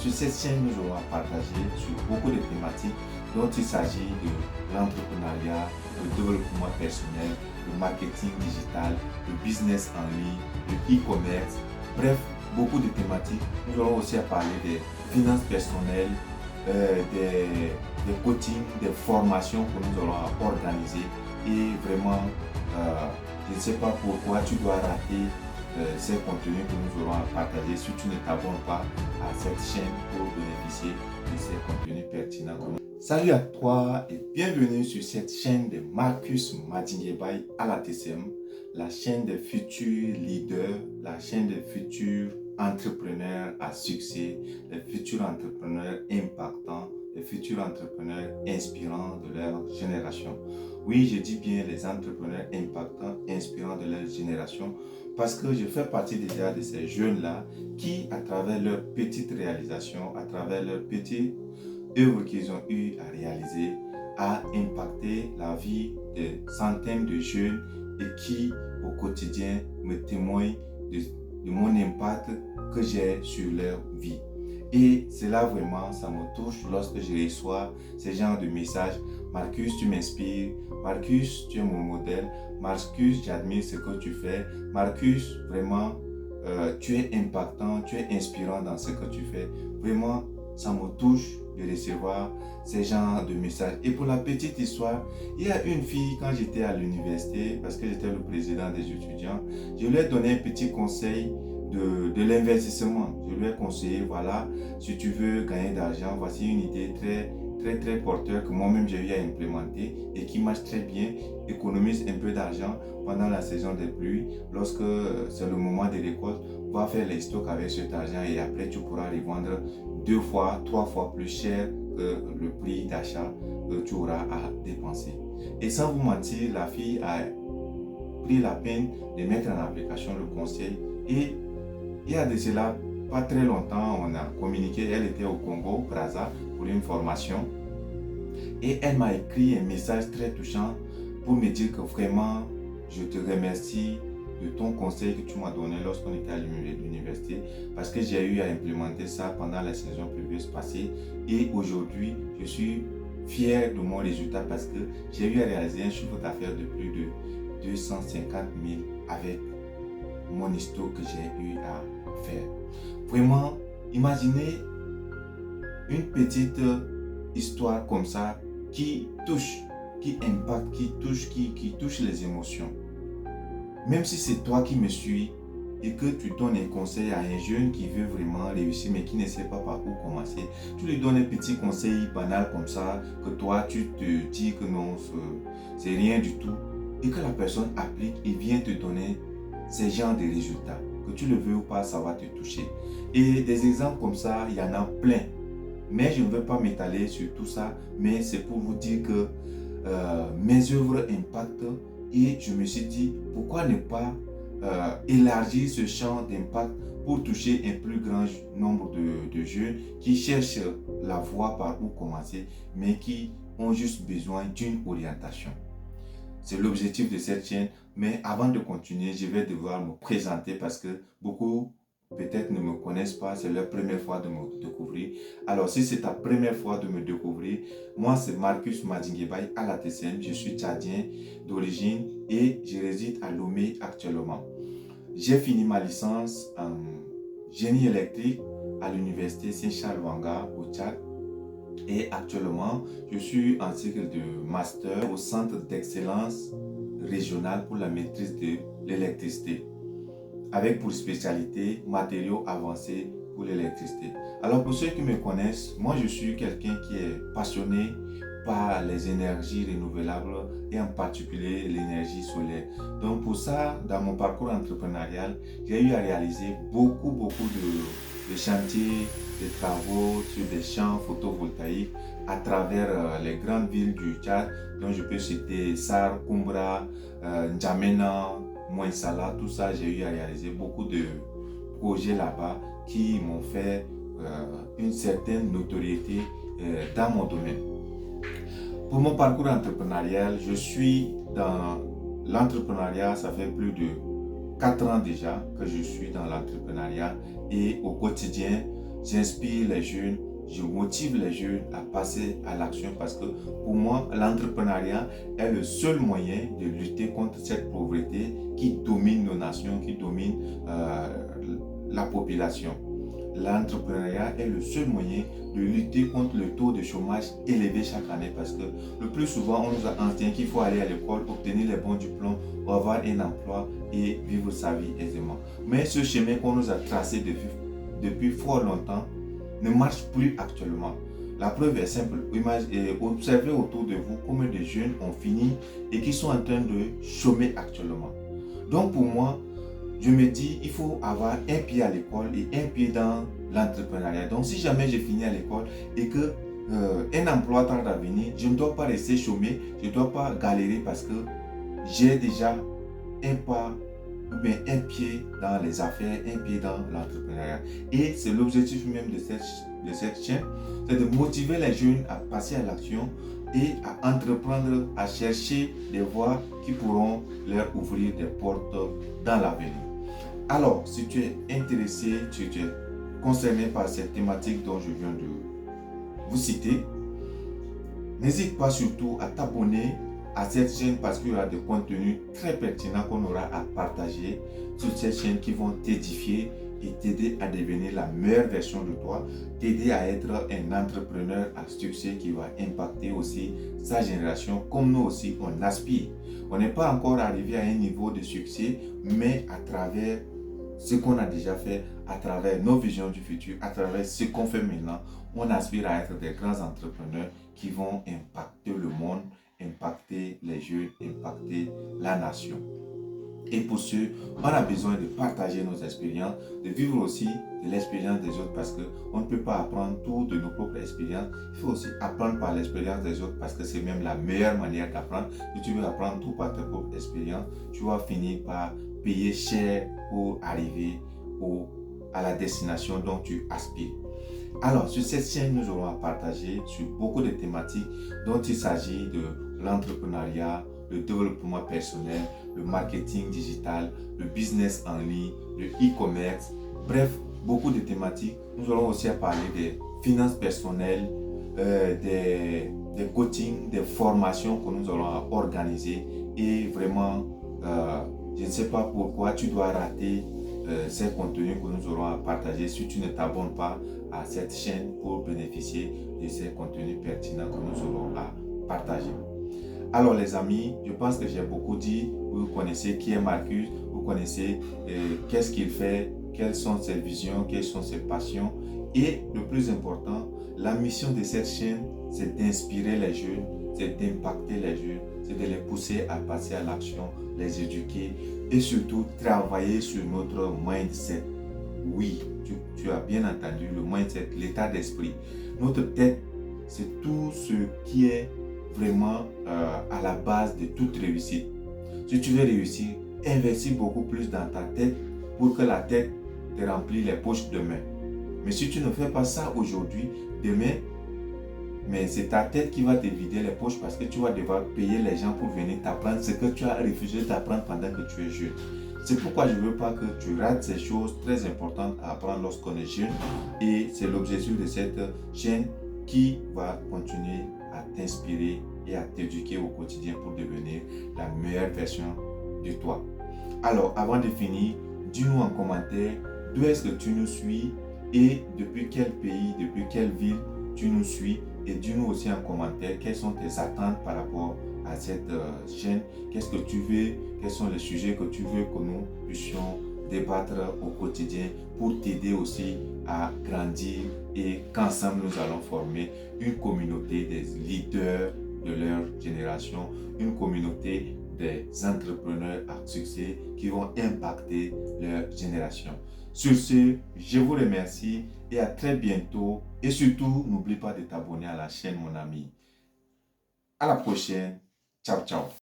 Sur cette chaîne, nous allons partager sur beaucoup de thématiques dont il s'agit de l'entrepreneuriat, le développement personnel, le marketing digital, le business en ligne, le e-commerce, bref, beaucoup de thématiques. Nous allons aussi parler des finances personnelles, des coachings, des formations que nous allons organiser et vraiment, je ne sais pas pourquoi tu dois rater ces contenus que nous aurons à partager si tu ne t'abonnes pas à cette chaîne pour bénéficier de ces contenus pertinents. Salut à toi et bienvenue sur cette chaîne de Marcus Madinguebaye à la TCM, la chaîne des futurs leaders, la chaîne des futurs entrepreneurs à succès, les futurs entrepreneurs impactants, les futurs entrepreneurs inspirants de leur génération. Oui, je dis bien les entrepreneurs impactants, inspirants de leur génération, parce que je fais partie déjà de ces jeunes-là qui, à travers leurs petites réalisations, à travers leurs petites œuvres qu'ils ont eu à réaliser, a impacté la vie de centaines de jeunes et qui, au quotidien, me témoignent de mon impact que j'ai sur leur vie. Et cela vraiment, ça me touche lorsque je reçois ce genre de messages. Marcus, tu m'inspires. Marcus, tu es mon modèle. Marcus, j'admire ce que tu fais. Marcus, vraiment, tu es impactant, tu es inspirant dans ce que tu fais. Vraiment, ça me touche de recevoir ces genres de messages. Et pour la petite histoire, il y a une fille, quand j'étais à l'université, parce que j'étais le président des étudiants, je lui ai donné un petit conseil de l'investissement. Je lui ai conseillé, voilà, si tu veux gagner d'argent, voici une idée très porteur que moi-même j'ai eu à implémenter et qui marche très bien. Économise un peu d'argent pendant la saison des pluies. Lorsque c'est le moment des récoltes, va faire les stocks avec cet argent et après tu pourras les vendre 2 fois, 3 fois plus cher que le prix d'achat que tu auras à dépenser. Et sans vous mentir, la fille a pris la peine de mettre en application le conseil et il y a de cela pas très longtemps, on a communiqué, elle était au Congo, Brazza, pour une formation et elle m'a écrit un message très touchant pour me dire que vraiment, je te remercie de ton conseil que tu m'as donné lorsqu'on était à l'université parce que j'ai eu à implémenter ça pendant la saison pluvieuse passée et aujourd'hui, je suis fier de mon résultat parce que j'ai eu à réaliser un chiffre d'affaires de plus de 250 000 avec mon histoire que j'ai eu à faire. Vraiment, imaginez une petite histoire comme ça qui touche, qui impacte, qui touche les émotions. Même si c'est toi qui me suis et que tu donnes un conseil à un jeune qui veut vraiment réussir mais qui ne sait pas par où commencer, tu lui donnes un petit conseil banal comme ça, que toi tu te dis que non, c'est rien du tout, et que la personne applique et vient te donner ces genres de résultats. Que tu le veux ou pas, ça va te toucher. Et des exemples comme ça, il y en a plein. Mais je ne veux pas m'étaler sur tout ça, mais c'est pour vous dire que mes œuvres impactent et je me suis dit, pourquoi ne pas élargir ce champ d'impact pour toucher un plus grand nombre de jeunes qui cherchent la voie par où commencer, mais qui ont juste besoin d'une orientation. C'est l'objectif de cette chaîne, mais avant de continuer, je vais devoir me présenter parce que beaucoup peut-être ne me connaissent pas, c'est leur première fois de me découvrir. Alors si c'est ta première fois de me découvrir, moi c'est Marcus Madinguebaye à la TCM, je suis tchadien d'origine et je réside à Lomé actuellement. J'ai fini ma licence en génie électrique à l'université Saint-Charles-Wanga au Tchad. Et actuellement, je suis en cycle de master au Centre d'excellence régional pour la maîtrise de l'électricité, avec pour spécialité matériaux avancés pour l'électricité. Alors pour ceux qui me connaissent, moi je suis quelqu'un qui est passionné par les énergies renouvelables et en particulier l'énergie solaire. Donc pour ça, dans mon parcours entrepreneurial, j'ai eu à réaliser beaucoup de chantiers, de travaux sur des champs photovoltaïques à travers les grandes villes du Tchad, dont je peux citer Sar, Kumbra, N'Djamena, Mouensala, tout ça, j'ai eu à réaliser beaucoup de projets là-bas qui m'ont fait une certaine notoriété dans mon domaine. Pour mon parcours entrepreneurial, je suis dans l'entrepreneuriat, ça fait plus de 4 ans déjà que je suis dans l'entrepreneuriat et au quotidien, j'inspire les jeunes, je motive les jeunes à passer à l'action parce que pour moi, l'entrepreneuriat est le seul moyen de lutter contre cette pauvreté qui domine nos nations, qui domine la population. L'entrepreneuriat est le seul moyen de lutter contre le taux de chômage élevé chaque année parce que le plus souvent, on nous a enseigné qu'il faut aller à l'école, obtenir les bons diplômes, avoir un emploi et vivre sa vie aisément. Mais ce chemin qu'on nous a tracé depuis fort longtemps ne marche plus actuellement. La preuve est simple. Observez autour de vous combien de jeunes ont fini et qui sont en train de chômer actuellement. Donc pour moi, je me dis, il faut avoir un pied à l'école et un pied dans l'entrepreneuriat. Donc si jamais j'ai fini à l'école et que un emploi tarde à venir, je ne dois pas rester chômé, je ne dois pas galérer parce que j'ai déjà un pas ou bien un pied dans les affaires, un pied dans l'entrepreneuriat. Et c'est l'objectif même de cette chaîne, c'est de motiver les jeunes à passer à l'action et à entreprendre, à chercher des voies qui pourront leur ouvrir des portes dans l'avenir. Alors, si tu es intéressé, tu es concerné par cette thématique dont je viens de vous citer, n'hésite pas surtout à t'abonner à cette chaîne parce qu'il y aura des contenus très pertinents qu'on aura à partager sur cette chaîne qui vont t'édifier et t'aider à devenir la meilleure version de toi, t'aider à être un entrepreneur à succès qui va impacter aussi sa génération comme nous aussi on aspire. On n'est pas encore arrivé à un niveau de succès, mais à travers ce qu'on a déjà fait, à travers nos visions du futur, à travers ce qu'on fait maintenant, on aspire à être des grands entrepreneurs qui vont impacter le monde, impacter les jeunes, impacter la nation. Et pour ce, on a besoin de partager nos expériences, de vivre aussi de l'expérience des autres parce qu'on ne peut pas apprendre tout de nos propres expériences. Il faut aussi apprendre par l'expérience des autres parce que c'est même la meilleure manière d'apprendre. Si tu veux apprendre tout par ta propre expérience, tu vas finir par payer cher pour arriver à la destination dont tu aspires. Alors, sur cette chaîne, nous aurons à partager sur beaucoup de thématiques dont il s'agit de l'entrepreneuriat, le développement personnel, le marketing digital, le business en ligne, le e-commerce. Bref, beaucoup de thématiques. Nous aurons aussi à parler des finances personnelles, des coachings, des formations que nous aurons à organiser. Et vraiment, je ne sais pas pourquoi tu dois rater ces contenus que nous aurons à partager si tu ne t'abonnes pas à cette chaîne pour bénéficier de ces contenus pertinents que nous aurons à partager. Alors les amis, je pense que j'ai beaucoup dit. Vous connaissez qui est Marcus, vous connaissez qu'est-ce qu'il fait, quelles sont ses visions, quelles sont ses passions. Et le plus important, la mission de cette chaîne, c'est d'inspirer les jeunes, c'est d'impacter les jeunes, c'est de les pousser à passer à l'action, les éduquer et surtout travailler sur notre mindset. Oui, tu as bien entendu le mindset, l'état d'esprit. Notre tête, c'est tout ce qui est vraiment à la base de toute réussite. Si tu veux réussir, investis beaucoup plus dans ta tête pour que la tête te remplisse les poches demain. Mais si tu ne fais pas ça aujourd'hui, demain, mais c'est ta tête qui va te vider les poches parce que tu vas devoir payer les gens pour venir t'apprendre ce que tu as refusé d'apprendre pendant que tu es jeune. C'est pourquoi je ne veux pas que tu rates ces choses très importantes à apprendre lorsqu'on est jeune. Et c'est l'objectif de cette chaîne qui va continuer à t'inspirer et à t'éduquer au quotidien pour devenir la meilleure version de toi. Alors, avant de finir, dis-nous en commentaire d'où est-ce que tu nous suis et depuis quel pays, depuis quelle ville tu nous suis. Et dis-nous aussi en commentaire quelles sont tes attentes par rapport à cette chaîne. Qu'est-ce que tu veux, quels sont les sujets que tu veux que nous puissions débattre au quotidien pour t'aider aussi à grandir et qu'ensemble nous allons former une communauté des leaders de leur génération, une communauté des entrepreneurs à succès qui vont impacter leur génération. Sur ce, je vous remercie et à très bientôt. Et surtout, n'oublie pas de t'abonner à la chaîne, mon ami. À la prochaine. Ciao, ciao.